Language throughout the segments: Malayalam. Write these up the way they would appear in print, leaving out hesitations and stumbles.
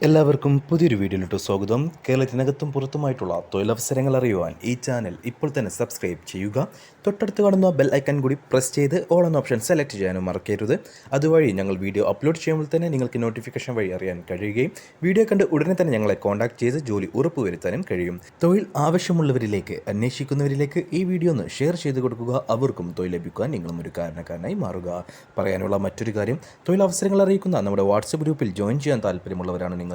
എല്ലാവർക്കും പുതിയൊരു വീഡിയോയിലോട്ട് സ്വാഗതം. കേരളത്തിനകത്തും പുറത്തുമായിട്ടുള്ള തൊഴിലവസരങ്ങൾ അറിയുവാൻ ഈ ചാനൽ ഇപ്പോൾ തന്നെ സബ്സ്ക്രൈബ് ചെയ്യുക. തൊട്ടടുത്ത് കാണുന്ന ബെൽ ഐക്കൺ കൂടി പ്രസ് ചെയ്ത് ഓൾ എന്ന ഓപ്ഷൻ സെലക്ട് ചെയ്യാനും മറക്കരുത്. അതുവഴി ഞങ്ങൾ വീഡിയോ അപ്ലോഡ് ചെയ്യുമ്പോൾ തന്നെ നിങ്ങൾക്ക് നോട്ടിഫിക്കേഷൻ വഴി അറിയാൻ കഴിയുകയും വീഡിയോ കണ്ട് ഉടനെ തന്നെ ഞങ്ങളെ കോൺടാക്ട് ചെയ്ത് ജോലി ഉറപ്പുവരുത്താനും കഴിയും. തൊഴിൽ ആവശ്യമുള്ളവരിലേക്ക്, അന്വേഷിക്കുന്നവരിലേക്ക് ഈ വീഡിയോ ഒന്ന് ഷെയർ ചെയ്ത് കൊടുക്കുക. അവർക്കും തൊഴിൽ ലഭിക്കാൻ നിങ്ങളും ഒരു കാരണക്കാരനായി മാറുക. പറയാനുള്ള മറ്റൊരു കാര്യം, തൊഴിലവസരങ്ങൾ അറിയിക്കുന്ന നമ്മുടെ വാട്സപ്പ് ഗ്രൂപ്പിൽ ജോയിൻ ചെയ്യാൻ താല്പര്യമുള്ളവരാണ് നിങ്ങളെങ്കിൽ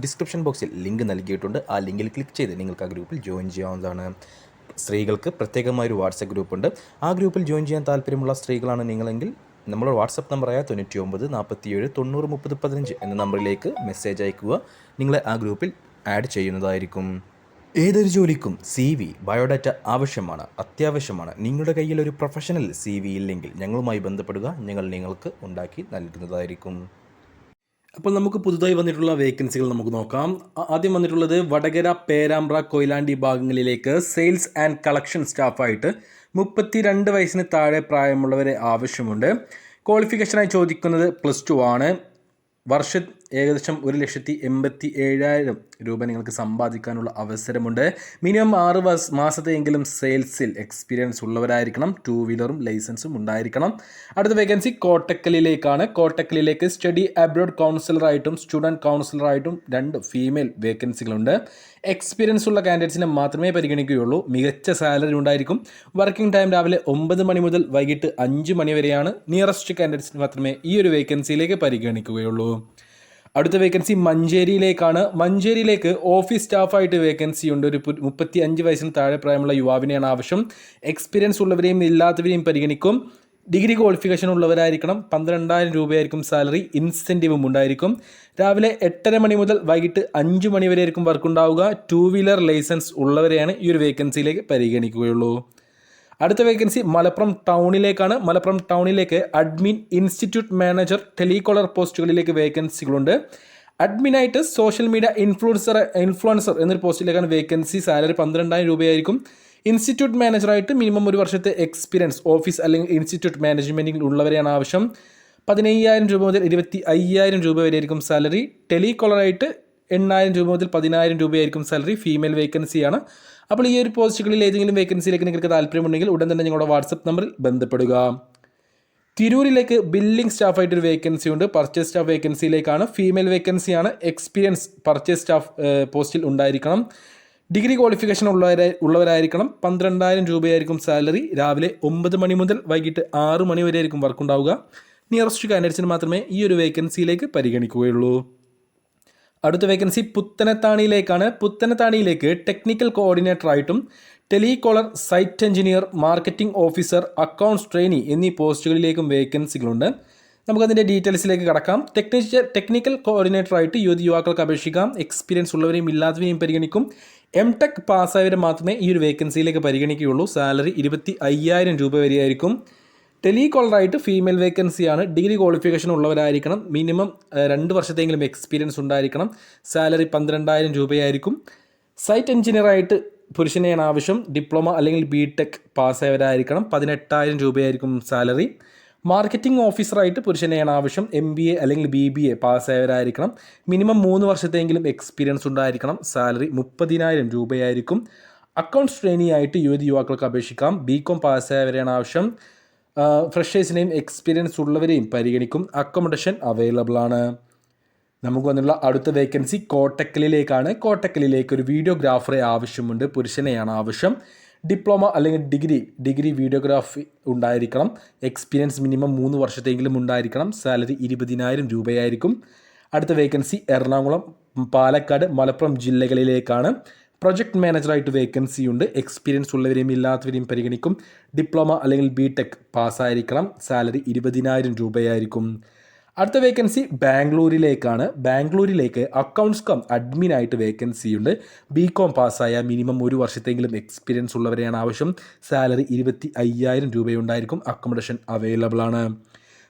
ഡിസ്ക്രിപ്ഷൻ ബോക്സിൽ ലിങ്ക് നൽകിയിട്ടുണ്ട്. ആ ലിങ്കിൽ ക്ലിക്ക് ചെയ്ത് നിങ്ങൾക്ക് ആ ഗ്രൂപ്പിൽ ജോയിൻ ചെയ്യാവുന്നതാണ്. സ്ത്രീകൾക്ക് പ്രത്യേകമായൊരു വാട്സപ്പ് ഗ്രൂപ്പുണ്ട്. ആ ഗ്രൂപ്പിൽ ജോയിൻ ചെയ്യാൻ താല്പര്യമുള്ള സ്ത്രീകളാണ് നിങ്ങളെങ്കിൽ നമ്മുടെ വാട്സപ്പ് നമ്പറായ 99 47 90 30 15 എന്ന നമ്പറിലേക്ക് മെസ്സേജ് അയക്കുക. നിങ്ങളെ ആ ഗ്രൂപ്പിൽ ആഡ് ചെയ്യുന്നതായിരിക്കും. ഏതൊരു ജോലിക്കും CV, ബയോഡാറ്റ ആവശ്യമാണ്, അത്യാവശ്യമാണ്. നിങ്ങളുടെ കയ്യിൽ ഒരു പ്രൊഫഷണൽ CV ഇല്ലെങ്കിൽ ഞങ്ങളുമായി ബന്ധപ്പെടുക. ഞങ്ങൾ നിങ്ങൾക്ക് ഉണ്ടാക്കി നൽകുന്നതായിരിക്കും. അപ്പോൾ നമുക്ക് പുതുതായി വന്നിട്ടുള്ള വേക്കൻസികൾ നമുക്ക് നോക്കാം. ആദ്യം വന്നിട്ടുള്ളത് വടകര, പേരാമ്പ്ര, കൊയിലാണ്ടി ഭാഗങ്ങളിലേക്ക് സെയിൽസ് ആൻഡ് കളക്ഷൻ സ്റ്റാഫായിട്ട് 32 വയസ്സിന് താഴെ പ്രായമുള്ളവരെ ആവശ്യമുണ്ട്. ക്വാളിഫിക്കേഷനായി ചോദിക്കുന്നത് +2 ആണ്. വർഷം ഏകദേശം 1,87,000 രൂപ നിങ്ങൾക്ക് സമ്പാദിക്കാനുള്ള അവസരമുണ്ട്. Minimum 6 മാസത്തെയെങ്കിലും സെയിൽസിൽ experience ഉള്ളവരായിരിക്കണം. 2 വീലറും ലൈസൻസും ഉണ്ടായിരിക്കണം. അടുത്ത വേക്കൻസി കോട്ടക്കലിലേക്കാണ്. കോട്ടക്കലിലേക്ക് സ്റ്റഡി അബ്രോഡ് കൗൺസിലറായിട്ടും സ്റ്റുഡൻറ്റ് കൗൺസിലറായിട്ടും 2 ഫീമെയിൽ വേക്കൻസികളുണ്ട്. എക്സ്പീരിയൻസ് ഉള്ള കാൻഡിഡേറ്റ്സിനെ മാത്രമേ പരിഗണിക്കുകയുള്ളൂ. മികച്ച സാലറി ഉണ്ടായിരിക്കും. വർക്കിംഗ് ടൈം രാവിലെ 9 മണി മുതൽ വൈകിട്ട് 5 മണി വരെയാണ്. നിയറസ്റ്റ് കാൻഡിഡേറ്റ്സിന് മാത്രമേ ഈ ഒരു വേക്കൻസിയിലേക്ക് പരിഗണിക്കുകയുള്ളൂ. അടുത്ത വേക്കൻസി മഞ്ചേരിയിലേക്കാണ്. മഞ്ചേരിയിലേക്ക് ഓഫീസ് സ്റ്റാഫായിട്ട് വേക്കൻസി ഉണ്ട്. ഒരു 35 വയസ്സിന് താഴെ പ്രായമുള്ള യുവാവിനെയാണ് ആവശ്യം. എക്സ്പീരിയൻസ് ഉള്ളവരെയും ഇല്ലാത്തവരെയും പരിഗണിക്കും. Degree qualification ഉള്ളവരായിരിക്കണം. 12,000 രൂപയായിരിക്കും സാലറി. ഇൻസെൻറ്റീവും ഉണ്ടായിരിക്കും. രാവിലെ 8:30 മണി മുതൽ വൈകിട്ട് 5 മണി വരെ ആയിരിക്കും വർക്ക് ഉണ്ടാവുക. 2 വീലർ ലൈസൻസ് ഉള്ളവരെയാണ് ഈ ഒരു വേക്കൻസിയിലേക്ക് പരിഗണിക്കുകയുള്ളൂ. അടുത്ത വേക്കൻസി മലപ്പുറം ടൗണിലേക്കാണ്. മലപ്പുറം ടൗണിലേക്ക് അഡ്മിൻ, ഇൻസ്റ്റിറ്റ്യൂട്ട് മാനേജർ, ടെലികോളർ പോസ്റ്റുകളിലേക്ക് വേക്കൻസികളുണ്ട്. അഡ്മിനായിട്ട് സോഷ്യൽ മീഡിയ ഇൻഫ്ലുവൻസർ എന്നൊരു പോസ്റ്റിലേക്കാണ് വേക്കൻസി. സാലറി 12,000 രൂപയായിരിക്കും. ഇൻസ്റ്റിറ്റ്യൂട്ട് മാനേജറായിട്ട് മിനിമം 1 വർഷത്തെ എക്സ്പീരിയൻസ് ഓഫീസ് അല്ലെങ്കിൽ ഇൻസ്റ്റിറ്റ്യൂട്ട് മാനേജ്മെൻറ്റിൽ ഉള്ളവരെയാണ് ആവശ്യം. 15,000 രൂപ മുതൽ 25,000 രൂപ വരെ ആയിരിക്കും സാലറി. ടെലികോളറായിട്ട് 8,000 രൂപ മുതൽ 10,000 രൂപയായിരിക്കും സാലറി. ഫീമെയിൽ വേക്കൻസിയാണ്. അപ്പോൾ ഈ ഒരു പോസ്റ്റുകളിൽ ഏതെങ്കിലും വേക്കൻസിയിലേക്ക് നിങ്ങൾക്ക് താല്പര്യമുണ്ടെങ്കിൽ ഉടൻ തന്നെ നിങ്ങളുടെ വാട്സപ്പ് നമ്പറിൽ ബന്ധപ്പെടുക. തിരൂരിലേക്ക് ബില്ലിംഗ് സ്റ്റാഫായിട്ടൊരു വേക്കൻസി ഉണ്ട്. പർച്ചേസ് സ്റ്റാഫ് വേക്കൻസിയിലേക്കാണ്. ഫീമെയിൽ വേക്കൻസിയാണ്. എക്സ്പീരിയൻസ് പർച്ചേസ് സ്റ്റാഫ് പോസ്റ്റിൽ ഉണ്ടായിരിക്കണം. Degree qualification ഉള്ളവരായിരിക്കണം. 12,000 രൂപയായിരിക്കും സാലറി. രാവിലെ 9 മണി മുതൽ വൈകിട്ട് 6 മണി വരെ ആയിരിക്കും വർക്ക് ഉണ്ടാവുക. നിയറസ്റ്റ് കാൻഡിഡേറ്റ്സിന് മാത്രമേ ഈ ഒരു വേക്കൻസിയിലേക്ക് പരിഗണിക്കുകയുള്ളൂ. അടുത്ത വേക്കൻസി പുത്തനത്താണിയിലേക്കാണ്. പുത്തനത്താണിയിലേക്ക് ടെക്നിക്കൽ കോർഡിനേറ്ററായിട്ടും telecaller, site engineer, marketing officer, accounts trainee എന്നീ പോസ്റ്റുകളിലേക്കും വേക്കൻസികളുണ്ട്. നമുക്കതിൻ്റെ ഡീറ്റെയിൽസിലേക്ക് കടക്കാം. ടെക്നിക്കൽ കോർഡിനേറ്ററായിട്ട് യുവാക്കൾക്ക് അപേക്ഷിക്കാം. എക്സ്പീരിയൻസ് ഉള്ളവരെയും ഇല്ലാത്തവരെയും പരിഗണിക്കും. MTech പാസ്സായവരെ മാത്രമേ ഈ ഒരു വേക്കൻസിയിലേക്ക് പരിഗണിക്കുകയുള്ളൂ. സാലറി 25,000 രൂപ വരെയായിരിക്കും. ടെലികോളറായിട്ട് ഫീമെയിൽ വേക്കൻസിയാണ്. ഡിഗ്രി ക്വാളിഫിക്കേഷൻ ഉള്ളവരായിരിക്കണം. മിനിമം 2 വർഷത്തെങ്കിലും എക്സ്പീരിയൻസ് ഉണ്ടായിരിക്കണം. സാലറി 12,000 രൂപയായിരിക്കും. സൈറ്റ് എഞ്ചിനീയറായിട്ട് പുരുഷനെയാണ് ആവശ്യം. ഡിപ്ലോമ അല്ലെങ്കിൽ BTech പാസ്സായവരായിരിക്കണം. 18,000 രൂപയായിരിക്കും സാലറി. മാർക്കറ്റിംഗ് ഓഫീസറായിട്ട് പുരുഷനെയാണ് ആവശ്യം. MBA അല്ലെങ്കിൽ BBA പാസ്സായവരായിരിക്കണം. മിനിമം 3 വർഷത്തെങ്കിലും എക്സ്പീരിയൻസ് ഉണ്ടായിരിക്കണം. സാലറി 30,000 രൂപയായിരിക്കും. അക്കൗണ്ട്സ് ട്രെയിനി ആയിട്ട് യുവാക്കൾക്ക് അപേക്ഷിക്കാം. BCom പാസ്സായവരെയാണ് ആവശ്യം. ഫ്രഷേഴ്സിനെയും എക്സ്പീരിയൻസ് ഉള്ളവരെയും പരിഗണിക്കും. അക്കോമഡേഷൻ അവൈലബിൾ ആണ്. നമുക്ക് വന്നിട്ടുള്ള അടുത്ത വേക്കൻസി കോട്ടക്കലിലേക്കാണ്. കോട്ടക്കലിലേക്ക് ഒരു വീഡിയോഗ്രാഫറെ ആവശ്യമുണ്ട്. പുരുഷനെയാണ് ആവശ്യം. ഡിപ്ലോമ അല്ലെങ്കിൽ ഡിഗ്രി വീഡിയോഗ്രാഫി ഉണ്ടായിരിക്കണം. എക്സ്പീരിയൻസ് മിനിമം 3 വർഷത്തെങ്കിലും ഉണ്ടായിരിക്കണം. സാലറി 20,000 രൂപയായിരിക്കും. അടുത്ത വേക്കൻസി എറണാകുളം, പാലക്കാട്, മലപ്പുറം ജില്ലകളിലേക്കാണ്. പ്രൊജക്ട് മാനേജറായിട്ട് വേക്കൻസി ഉണ്ട്. എക്സ്പീരിയൻസ് ഉള്ളവരെയും ഇല്ലാത്തവരെയും പരിഗണിക്കും. ഡിപ്ലോമ അല്ലെങ്കിൽ BTech പാസ്സായിരിക്കണം. സാലറി 20,000 രൂപയായിരിക്കും. അടുത്ത വേക്കൻസി ബാംഗ്ലൂരിലേക്കാണ്. ബാംഗ്ലൂരിലേക്ക് അക്കൗണ്ട്സ് കം അഡ്മിനായിട്ട് വേക്കൻസി ഉണ്ട്. BCom പാസ്സായ മിനിമം 1 വർഷത്തെങ്കിലും എക്സ്പീരിയൻസ് ഉള്ളവരെയാണ് ആവശ്യം. സാലറി 25,000 രൂപയുണ്ടായിരിക്കും. അക്കോമഡേഷൻ അവൈലബിൾ ആണ്.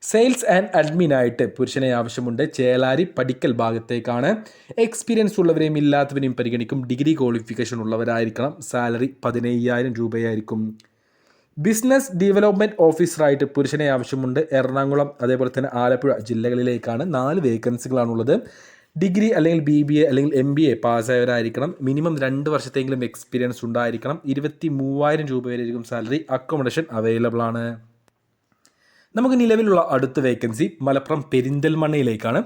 സെയിൽസ് ആൻഡ് അഡ്മിനായിട്ട് പുരുഷനെ ആവശ്യമുണ്ട്. ചേലാരി, പടിക്കൽ ഭാഗത്തേക്കാണ്. എക്സ്പീരിയൻസ് ഉള്ളവരെയും ഇല്ലാത്തവരെയും പരിഗണിക്കും. ഡിഗ്രി ക്വാളിഫിക്കേഷൻ ഉള്ളവരായിരിക്കണം. സാലറി 15,000 രൂപയായിരിക്കും. ബിസിനസ് ഡെവലപ്മെൻറ്റ് ഓഫീസറായിട്ട് പുരുഷനെ ആവശ്യമുണ്ട്. എറണാകുളം അതേപോലെ തന്നെ ആലപ്പുഴ ജില്ലകളിലേക്കാണ് 4 വേക്കൻസികളാണുള്ളത്. ഡിഗ്രി അല്ലെങ്കിൽ BBA അല്ലെങ്കിൽ MBA പാസ്സായവരായിരിക്കണം. മിനിമം 2 വർഷത്തെങ്കിലും എക്സ്പീരിയൻസ് ഉണ്ടായിരിക്കണം. 23,000 രൂപ വരെയായിരിക്കും സാലറി. അക്കോമഡേഷൻ അവൈലബിൾ ആണ്. നമുക്ക് നിലവിലുള്ള അടുത്ത വേക്കൻസി മലപ്പുറം പെരിന്തൽമണ്ണയിലേക്കാണ്.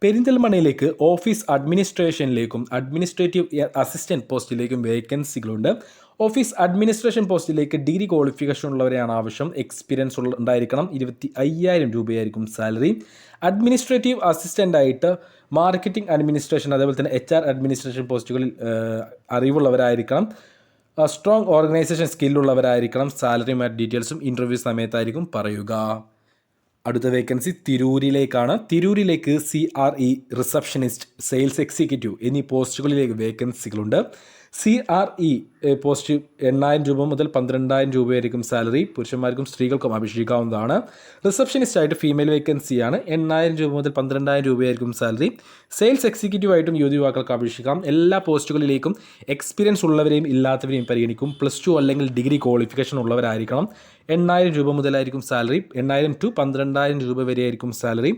പെരിന്തൽമണ്ണയിലേക്ക് ഓഫീസ് അഡ്മിനിസ്ട്രേഷനിലേക്കും അഡ്മിനിസ്ട്രേറ്റീവ് അസിസ്റ്റൻറ്റ് പോസ്റ്റിലേക്കും വേക്കൻസികളുണ്ട്. ഓഫീസ് അഡ്മിനിസ്ട്രേഷൻ പോസ്റ്റിലേക്ക് ഡിഗ്രി ക്വാളിഫിക്കേഷൻ ഉള്ളവരെയാണ് ആവശ്യം. എക്സ്പീരിയൻസ് ഉണ്ടായിരിക്കണം. 25,000 രൂപയായിരിക്കും സാലറി. അഡ്മിനിസ്ട്രേറ്റീവ് അസിസ്റ്റൻ്റ് ആയിട്ട് മാർക്കറ്റിംഗ് അഡ്മിനിസ്ട്രേഷൻ അതേപോലെ തന്നെ HR അഡ്മിനിസ്ട്രേഷൻ പോസ്റ്റുകളിൽ അറിവുള്ളവരായിരിക്കണം. Strong organisation സ്കില്ലുള്ളവരായിരിക്കണം. സാലറിയും ഡീറ്റെയിൽസും ഇൻ്റർവ്യൂ സമയത്തായിരിക്കും പറയുക. അടുത്ത വേക്കൻസി തിരൂരിലേക്കാണ്. തിരൂരിലേക്ക് CRE റിസപ്ഷനിസ്റ്റ്, സെയിൽസ് എക്സിക്യൂട്ടീവ് എന്നീ പോസ്റ്റുകളിലേക്ക് വേക്കൻസികളുണ്ട്. CRE പോസ്റ്റ് 8,000 രൂപ മുതൽ 12,000 രൂപയായിരിക്കും സാലറി. പുരുഷന്മാർക്കും സ്ത്രീകൾക്കും അപേക്ഷിക്കാവുന്നതാണ്. റിസപ്ഷനിസ്റ്റ് ആയിട്ട് ഫീമെയിൽ വേക്കൻസിയാണ്. 8,000 രൂപ മുതൽ 12,000 രൂപയായിരിക്കും സാലറി. സെയിൽസ് എക്സിക്യൂട്ടീവ് ആയിട്ടും യുവാക്കൾക്ക് അപേക്ഷിക്കാം. എല്ലാ പോസ്റ്റുകളിലേക്കും എക്സ്പീരിയൻസ് ഉള്ളവരെയും ഇല്ലാത്തവരെയും പരിഗണിക്കും. +2 അല്ലെങ്കിൽ ഡിഗ്രി ക്വാളിഫിക്കേഷൻ ഉള്ളവരായിരിക്കണം. 8,000 രൂപ മുതലായിരിക്കും സാലറി. 8,000 to 12,000 രൂപ വരെയായിരിക്കും സാലറി.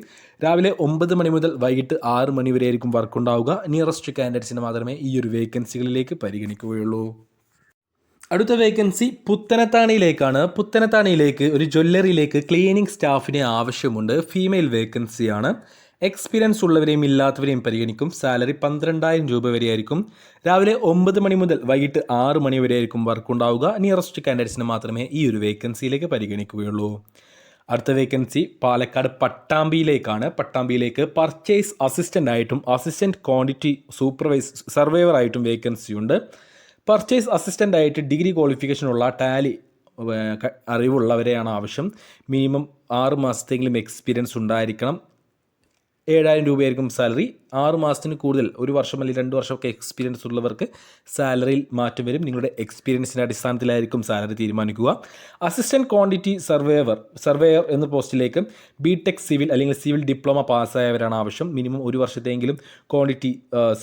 രാവിലെ 9 മണി മുതൽ വൈകിട്ട് 6 മണി വരെയായിരിക്കും വർക്ക് ഉണ്ടാവുക. നിയറസ്റ്റ് കാൻഡിഡേറ്റ്സിന് മാത്രമേ ഈ ഒരു വേക്കൻസികളിലേക്ക് പരിഗണിക്കുകയുള്ളൂ. അടുത്ത വേക്കൻസി പുത്തനത്താണിയിലേക്കാണ്. പുത്തനത്താണിയിലേക്ക് ഒരു ജ്വല്ലറിയിലേക്ക് ക്ലീനിങ് സ്റ്റാഫിനെ ആവശ്യമുണ്ട്. ഫീമെയിൽ വേക്കൻസിയാണ്. എക്സ്പീരിയൻസ് ഉള്ളവരെയും ഇല്ലാത്തവരെയും പരിഗണിക്കും. സാലറി 12,000 രൂപ വരെയായിരിക്കും. രാവിലെ 9 മണി മുതൽ വൈകിട്ട് 6 മണി വരെയായിരിക്കും വർക്ക് ഉണ്ടാവുക. നിയറസ്റ്റ് കാൻഡിഡേറ്റ്സിന് മാത്രമേ ഈ ഒരു വേക്കൻസിയിലേക്ക് പരിഗണിക്കുകയുള്ളൂ. അടുത്ത വേക്കൻസി പാലക്കാട് പട്ടാമ്പിയിലേക്കാണ്. പട്ടാമ്പിയിലേക്ക് പർച്ചേസ് അസിസ്റ്റൻ്റ് ആയിട്ടും അസിസ്റ്റൻറ്റ് ക്വാണ്ടിറ്റി സർവൈവർ ആയിട്ടും വേക്കൻസിയുണ്ട്. പർച്ചേസ് അസിസ്റ്റൻ്റ് ആയിട്ട് ഡിഗ്രി ക്വാളിഫിക്കേഷനുള്ള ടാലി അറിവുള്ളവരെയാണ് ആവശ്യം. മിനിമം 6 മാസത്തെങ്കിലും എക്സ്പീരിയൻസ് ഉണ്ടായിരിക്കണം. 7,000 രൂപയായിരിക്കും സാലറി. 6 മാസത്തിന് കൂടുതൽ 1 വർഷം അല്ലെങ്കിൽ 2 വർഷമൊക്കെ എക്സ്പീരിയൻസ് ഉള്ളവർക്ക് സാലറിയിൽ മാറ്റം വരും. നിങ്ങളുടെ എക്സ്പീരിയൻസിൻ്റെ അടിസ്ഥാനത്തിലായിരിക്കും സാലറി തീരുമാനിക്കുക. അസിസ്റ്റൻറ്റ് ക്വാണ്ടിറ്റി സർവേയർ എന്ന പോസ്റ്റിലേക്ക് BTech സിവിൽ അല്ലെങ്കിൽ സിവിൽ ഡിപ്ലോമ പാസ്സായവരാണ് ആവശ്യം. മിനിമം 1 വർഷത്തെങ്കിലും ക്വാണ്ടിറ്റി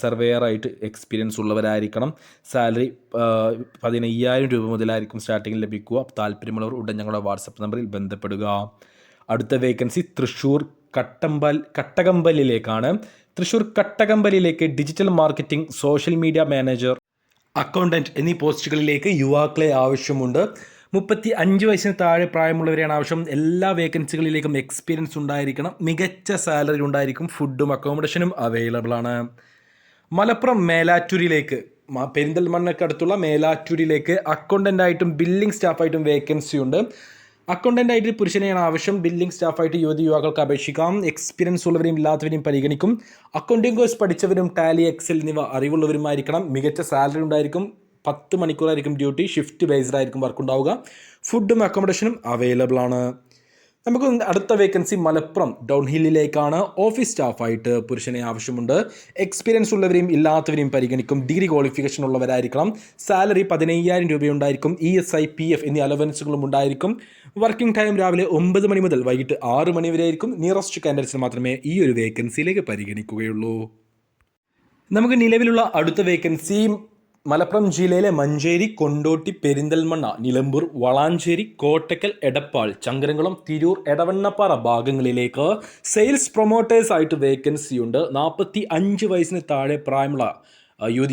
സർവേയറായിട്ട് എക്സ്പീരിയൻസ് ഉള്ളവരായിരിക്കണം. സാലറി 15,000 രൂപ മുതലായിരിക്കും സ്റ്റാർട്ടിങ്ങിൽ ലഭിക്കുക. താല്പര്യമുള്ളവർ ഉടൻ ഞങ്ങളുടെ വാട്സപ്പ് നമ്പറിൽ ബന്ധപ്പെടുക. അടുത്ത വേക്കൻസി തൃശ്ശൂർ കട്ടകമ്പലിലേക്കാണ്. തൃശ്ശൂർ കട്ടകമ്പലിലേക്ക് digital marketing, social media manager, accountant എന്നീ പോസ്റ്റുകളിലേക്ക് യുവാക്കളെ ആവശ്യമുണ്ട്. 35 വയസ്സിന് താഴെ പ്രായമുള്ളവരെയാണ് ആവശ്യം. എല്ലാ വേക്കൻസികളിലേക്കും എക്സ്പീരിയൻസ് ഉണ്ടായിരിക്കണം. മികച്ച സാലറി ഉണ്ടായിരിക്കും. ഫുഡും അക്കോമഡേഷനും അവൈലബിൾ ആണ്. മലപ്പുറം മേലാറ്റൂരിലേക്ക് പെരിന്തൽമണ്ണയ്ക്ക് അടുത്തുള്ള മേലാറ്റൂരിലേക്ക് അക്കൗണ്ടൻ്റ് ആയിട്ടും ബില്ലിംഗ് സ്റ്റാഫായിട്ടും വേക്കൻസി ഉണ്ട്. അക്കൗണ്ടൻ്റ് ആയിട്ട് പുരുഷനെയാണ് ആവശ്യം. ബില്ലിംഗ് സ്റ്റാഫായിട്ട് യുവാക്കൾക്ക് അപേക്ഷിക്കാം. എക്സ്പീരിയൻസ് ഉള്ളവരെയും ഇല്ലാത്തവരെയും പരിഗണിക്കും. അക്കൗണ്ടിംഗ് കോഴ്സ് പഠിച്ചവരും ടാലി, എക്സൽ എന്നിവ അറിവുള്ളവരുമായിരിക്കണം. മികച്ച സാലറി ഉണ്ടായിരിക്കും. 10 മണിക്കൂറായിരിക്കും ഡ്യൂട്ടി. ഷിഫ്റ്റ് ബേസ്ഡ് ആയിരിക്കും വർക്ക് ഉണ്ടാവുക. ഫുഡും അക്കോമഡേഷനും അവൈലബിൾ ആണ്. നമുക്ക് അടുത്ത വേക്കൻസി മലപ്പുറം ഡൗൺ ഹില്ലിലേക്കാണ്. ഓഫീസ് സ്റ്റാഫായിട്ട് പുരുഷനെ ആവശ്യമുണ്ട്. എക്സ്പീരിയൻസ് ഉള്ളവരെയും ഇല്ലാത്തവരെയും പരിഗണിക്കും. ഡിഗ്രി ക്വാളിഫിക്കേഷൻ ഉള്ളവരായിരിക്കണം. സാലറി 15,000 രൂപയുണ്ടായിരിക്കും. ESI, PF എന്നീ അലവൻസുകളും ഉണ്ടായിരിക്കും. വർക്കിംഗ് ടൈം രാവിലെ 9 മണി മുതൽ വൈകിട്ട് 6 മണി വരെ ആയിരിക്കും. നിയറസ്റ്റ് കാൻഡിഡേറ്റ്സിന് മാത്രമേ ഈ ഒരു വേക്കൻസിയിലേക്ക് പരിഗണിക്കുകയുള്ളൂ. നമുക്ക് നിലവിലുള്ള അടുത്ത വേക്കൻസി മലപ്പുറം ജില്ലയിലെ മഞ്ചേരി, കൊണ്ടോട്ടി, പെരിന്തൽമണ്ണ, നിലമ്പൂർ, വളാഞ്ചേരി, കോട്ടക്കൽ, എടപ്പാൾ, ചങ്കരംകുളം, തിരൂർ, എടവണ്ണപ്പാറ ഭാഗങ്ങളിലേക്ക് സെയിൽസ് പ്രൊമോട്ടേഴ്സ് ആയിട്ട് വേക്കൻസിയുണ്ട്. 45 വയസ്സിന് താഴെ പ്രായമുള്ള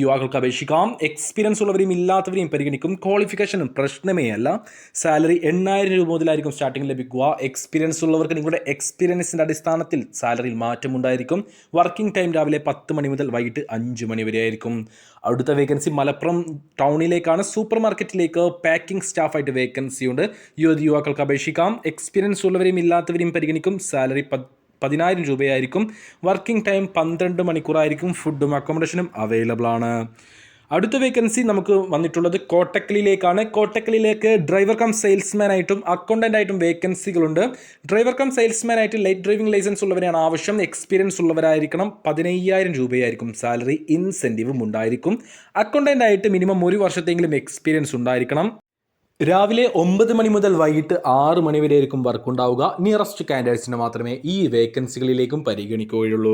യുവാക്കൾക്ക് അപേക്ഷിക്കാം. എക്സ്പീരിയൻസ് ഉള്ളവരെയും ഇല്ലാത്തവരെയും പരിഗണിക്കും. ക്വാളിഫിക്കേഷനും പ്രശ്നമേ അല്ല. സാലറി 8,000 രൂപ മുതലായിരിക്കും സ്റ്റാർട്ടിംഗ് ലഭിക്കുക. എക്സ്പീരിയൻസ് ഉള്ളവർക്ക് നിങ്ങളുടെ എക്സ്പീരിയൻസിൻ്റെ അടിസ്ഥാനത്തിൽ സാലറിയിൽ മാറ്റമുണ്ടായിരിക്കും. വർക്കിംഗ് ടൈം രാവിലെ 10 മണി മുതൽ വൈകിട്ട് 5 മണി വരെ ആയിരിക്കും. അടുത്ത വേക്കൻസി മലപ്പുറം ടൗണിലേക്കാണ്. സൂപ്പർ മാർക്കറ്റിലേക്ക് പാക്കിംഗ് സ്റ്റാഫായിട്ട് വേക്കൻസി ഉണ്ട്. യുവാക്കൾക്ക് അപേക്ഷിക്കാം. എക്സ്പീരിയൻസ് ഉള്ളവരെയും ഇല്ലാത്തവരെയും പരിഗണിക്കും. സാലറി 10,000 രൂപയായിരിക്കും. Working time 12 മണിക്കൂറായിരിക്കും. ഫുഡും അക്കോമഡേഷനും അവൈലബിൾ ആണ്. അടുത്ത വേക്കൻസി നമുക്ക് വന്നിട്ടുള്ളത് കോട്ടക്കലിലേക്കാണ്. കോട്ടക്കലിലേക്ക് ഡ്രൈവർ കം സെയിൽസ്മാൻ ആയിട്ടും അക്കൗണ്ടൻ്റ് ആയിട്ടും വേക്കൻസികളുണ്ട്. ഡ്രൈവർ കം സെയിൽസ്മാൻ ആയിട്ട് ലൈറ്റ് ഡ്രൈവിംഗ് ലൈസൻസ് ഉള്ളവരെയാണ് ആവശ്യം. എക്സ്പീരിയൻസ് ഉള്ളവരായിരിക്കണം. 15,000 രൂപയായിരിക്കും സാലറി. ഇൻസെൻറ്റീവും ഉണ്ടായിരിക്കും. അക്കൗണ്ടൻ്റ് ആയിട്ട് മിനിമം 1 വർഷത്തെങ്കിലും എക്സ്പീരിയൻസ് ഉണ്ടായിരിക്കണം. രാവിലെ 9 മണി മുതൽ വൈകിട്ട് 6 മണി വരെ ആയിരിക്കും വർക്ക് ഉണ്ടാവുക. നിയറസ്റ്റ് കാൻഡിഡേറ്റ്സിന് മാത്രമേ ഈ വേക്കൻസികളിലേക്കും പരിഗണിക്കുകയുള്ളൂ.